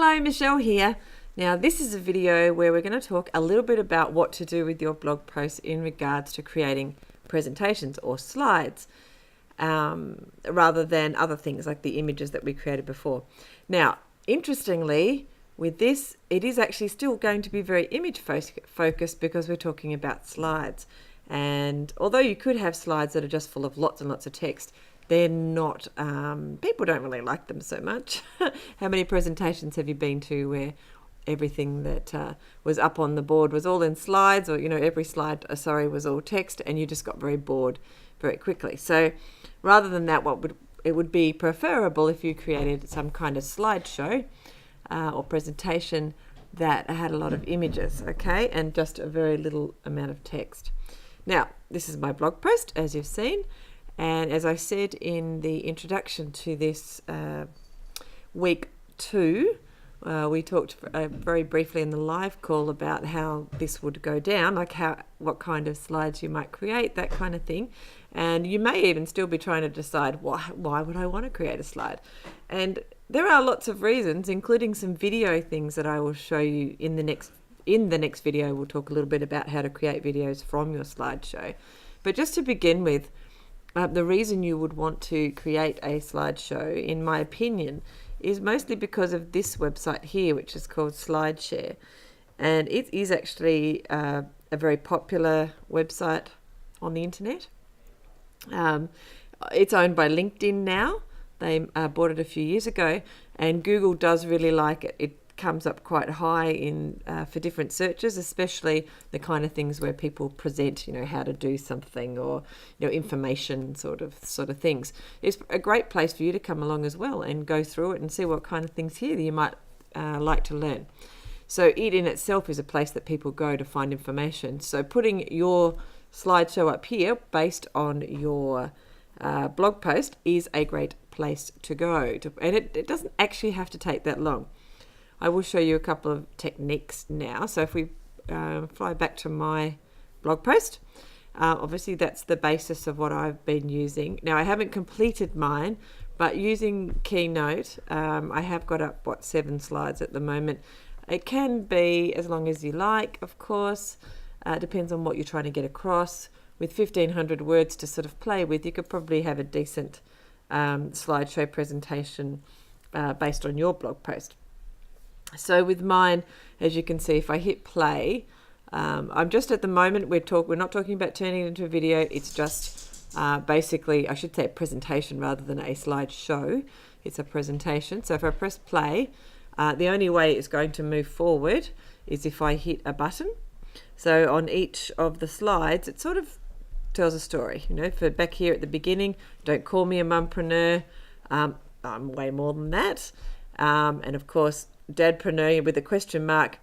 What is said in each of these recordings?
Hello, Michelle here. Now this is a video where we're going to talk a little bit about what to do with your blog posts in regards to creating presentations or slides rather than other things like the images that we created before. Now, interestingly, with this, it is actually still going to be very image focused because we're talking about slides. And although you could have slides that are just full of lots and lots of text, they're not, people don't really like them so much. How many presentations have you been to where everything that was up on the board was all in slides, or, every slide, was all text, and you just got very bored very quickly. So rather than that, it would be preferable if you created some kind of slideshow or presentation that had a lot of images, okay, and just a very little amount of text. Now, this is my blog post, as you've seen. And as I said in the introduction to this week 2, we talked very briefly in the live call about how this would go down, like what kind of slides you might create, that kind of thing. And you may even still be trying to decide why would I want to create a slide. And there are lots of reasons, including some video things that I will show you in the next video. We'll talk a little bit about how to create videos from your slideshow. But just to begin with, the reason you would want to create a slideshow, in my opinion, is mostly because of this website here, which is called SlideShare. And it is actually a very popular website on the internet. It's owned by LinkedIn now. They bought it a few years ago, and Google does really like it. It comes up quite high in for different searches, especially the kind of things where people present, how to do something, or information sort of things. It's a great place for you to come along as well and go through it and see what kind of things here that you might like to learn. So it in itself is a place that people go to find information. So putting your slideshow up here based on your blog post is a great place to go to, and it doesn't actually have to take that long. I will show you a couple of techniques now. So if we fly back to my blog post, obviously that's the basis of what I've been using. Now I haven't completed mine, but using Keynote, I have got up, 7 slides at the moment. It can be as long as you like, of course. Depends on what you're trying to get across. With 1,500 words to sort of play with, you could probably have a decent slideshow presentation based on your blog post. So with mine, as you can see, if I hit play, I'm just at the moment, we're not talking about turning it into a video. It's just basically, I should say a presentation rather than a slideshow. It's a presentation. So if I press play, the only way it's going to move forward is if I hit a button. So on each of the slides, it sort of tells a story. For back here at the beginning, don't call me a mumpreneur. I'm way more than that. And of course, dadpreneur with a question mark.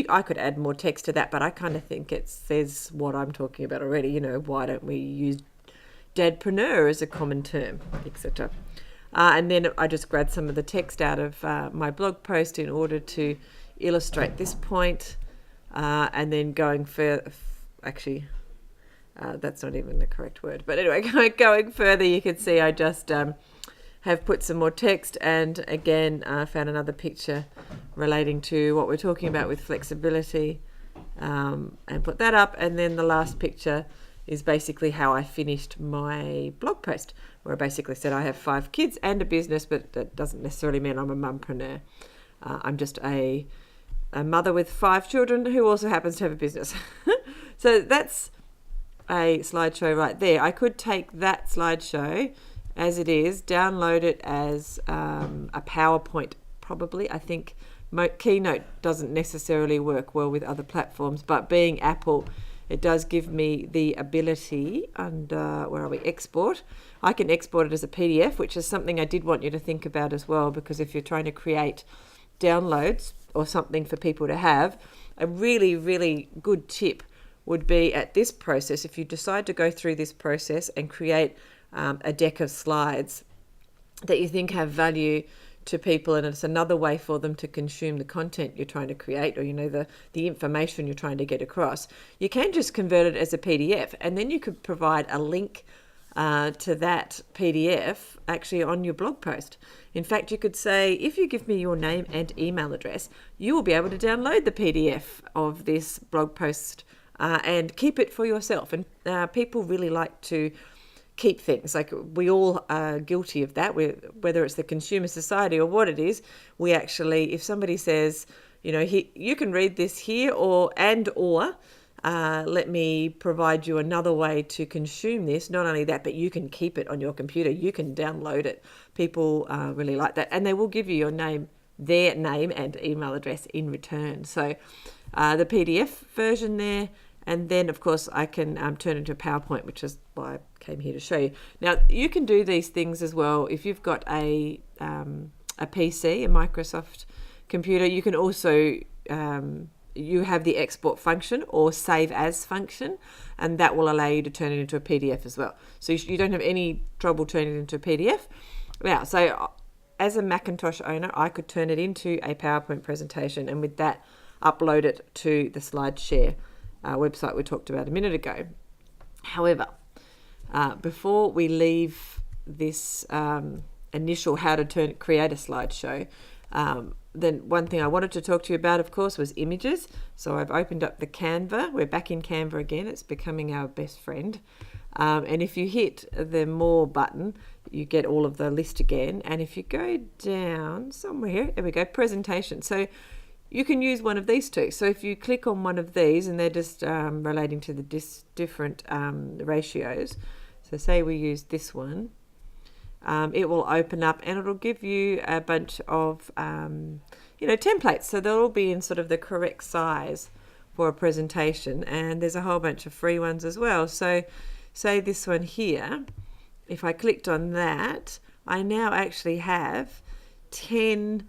I could add more text to that, but I kind of think it says what I'm talking about already. Why don't we use dadpreneur as a common term, etc. And then I just grabbed some of the text out of my blog post in order to illustrate this point. And then going further, actually, that's not even the correct word. But anyway, going further, you can see I just have put some more text, and again found another picture relating to what we're talking about with flexibility, and put that up. And then the last picture is basically how I finished my blog post, where I basically said I have 5 kids and a business, but that doesn't necessarily mean I'm a mumpreneur. I'm just a mother with 5 children who also happens to have a business. So that's a slideshow right there. I could take that slideshow as it is, download it as a PowerPoint probably. I think Keynote doesn't necessarily work well with other platforms, but being Apple, it does give me the ability under, export. I can export it as a PDF, which is something I did want you to think about as well, because if you're trying to create downloads or something for people to have, a really, really good tip would be at this process, if you decide to go through this process and create a deck of slides that you think have value to people, and it's another way for them to consume the content you're trying to create, or the information you're trying to get across, you can just convert it as a PDF, and then you could provide a link to that PDF actually on your blog post. In fact, you could say, if you give me your name and email address, you will be able to download the PDF of this blog post and keep it for yourself. And people really like to keep things. Like, we all are guilty of that, whether it's the consumer society or what it is. We actually, if somebody says, you can read this here, or let me provide you another way to consume this. Not only that, but you can keep it on your computer. You can download it. People really like that. And they will give you their name and email address in return. So the PDF version there. And then, of course, I can turn it into a PowerPoint, which is why I came here to show you. Now, you can do these things as well. If you've got a PC, a Microsoft computer, you can also... you have the export function or save as function, and that will allow you to turn it into a PDF as well. So you don't have any trouble turning it into a PDF. Now, so as a Macintosh owner, I could turn it into a PowerPoint presentation, and with that, upload it to the SlideShare website we talked about a minute ago. However, before we leave this initial how to create a slideshow, then one thing I wanted to talk to you about, of course, was images. So I've opened up the Canva. We're back in Canva again. It's becoming our best friend. And if you hit the More button, you get all of the list again. And if you go down somewhere, there we go, Presentation. So you can use one of these two. So if you click on one of these, and they're just relating to the different ratios. So say we use this one. It will open up and it'll give you a bunch of, templates. So they'll all be in sort of the correct size for a presentation. And there's a whole bunch of free ones as well. So say this one here, if I clicked on that, I now actually have 10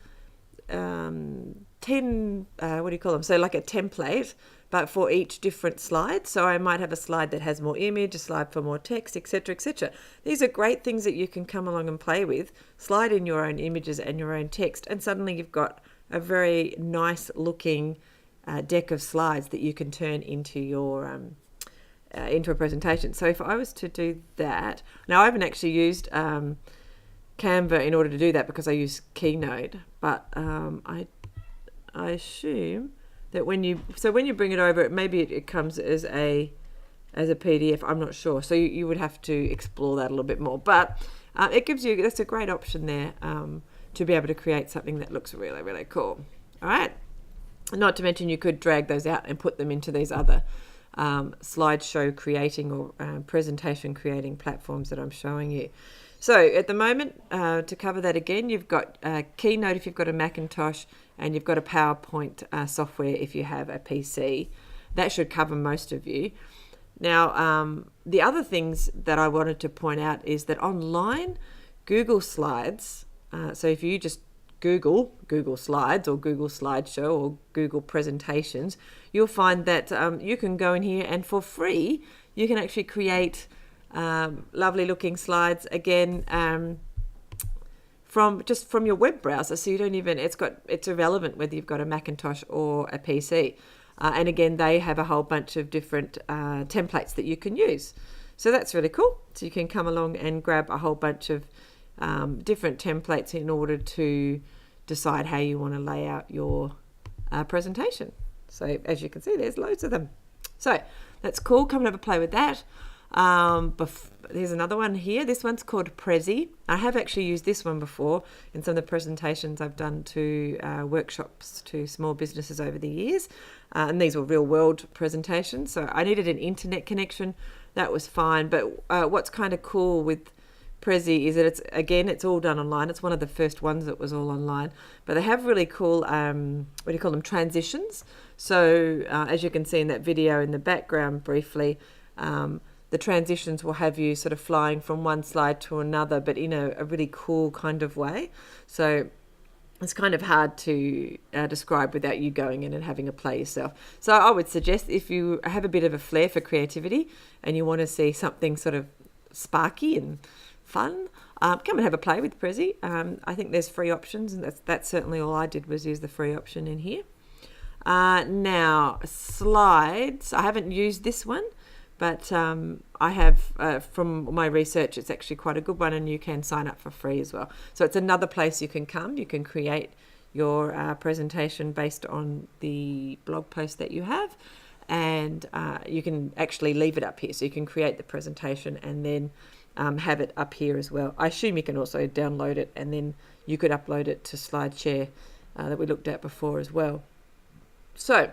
what do you call them? So like a template, but for each different slide. So I might have a slide that has more image, a slide for more text, etc., etc. These are great things that you can come along and play with, slide in your own images and your own text, and suddenly you've got a very nice looking deck of slides that you can turn into your into a presentation. So if I was to do that, now I haven't actually used Canva in order to do that because I use Keynote, but I assume that when you bring it over, maybe it comes as a PDF. I'm not sure. So you would have to explore that a little bit more. But it gives you, that's a great option there to be able to create something that looks really, really cool. All right. Not to mention you could drag those out and put them into these other slideshow creating or presentation creating platforms that I'm showing you. So at the moment, to cover that again, you've got Keynote if you've got a Macintosh, and you've got a PowerPoint software if you have a PC. That should cover most of you. Now, the other things that I wanted to point out is that online, Google Slides, so if you just Google Slides or Google Slideshow or Google Presentations, you'll find that you can go in here and for free, you can actually create lovely looking slides again from your web browser. So you don't even, it's irrelevant whether you've got a Macintosh or a PC. And again, they have a whole bunch of different templates that you can use. So that's really cool. So you can come along and grab a whole bunch of different templates in order to decide how you want to lay out your presentation. So as you can see, there's loads of them. So that's cool. Come and have a play with that. There's another one here. This one's called Prezi. I have actually used this one before in some of the presentations I've done to workshops to small businesses over the years. And these were real world presentations. So I needed an internet connection. That was fine. But what's kind of cool with Prezi is that it's all done online. It's one of the first ones that was all online. But they have really cool, transitions. So as you can see in that video in the background briefly, the transitions will have you sort of flying from one slide to another, but in a really cool kind of way. So it's kind of hard to describe without you going in and having a play yourself. So I would suggest if you have a bit of a flair for creativity and you want to see something sort of sparky and fun, come and have a play with Prezi. I think there's free options, and that's certainly all I did was use the free option in here. Now, slides. I haven't used this one, But I have, from my research, it's actually quite a good one, and you can sign up for free as well. So it's another place you can come. You can create your presentation based on the blog post that you have, and you can actually leave it up here. So you can create the presentation and then have it up here as well. I assume you can also download it, and then you could upload it to SlideShare that we looked at before as well. So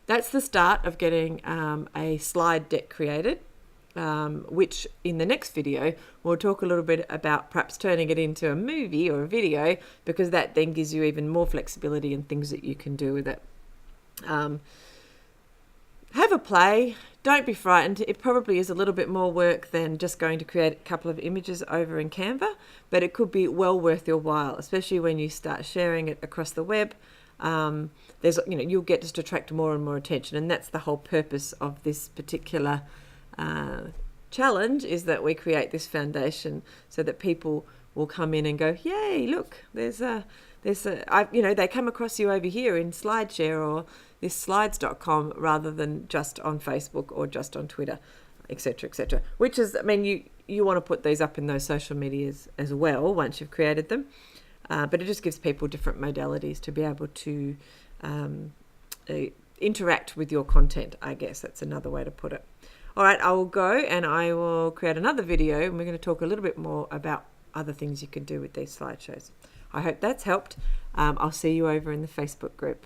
that's the start of getting a slide deck created, which in the next video we'll talk a little bit about perhaps turning it into a movie or a video, because that then gives you even more flexibility and things that you can do with it. Have a play. Don't be frightened. It probably is a little bit more work than just going to create a couple of images over in Canva, but it could be well worth your while, especially when you start sharing it across the web. You'll get just attract more and more attention, and that's the whole purpose of this particular challenge, is that we create this foundation so that people will come in and go, yay, look, they come across you over here in SlideShare or this slides.com rather than just on Facebook or just on Twitter, etc., etc. Which is, you want to put these up in those social medias as well once you've created them. But it just gives people different modalities to be able to interact with your content, I guess. That's another way to put it. All right, I will go and I will create another video, and we're going to talk a little bit more about other things you can do with these slideshows. I hope that's helped. I'll see you over in the Facebook group.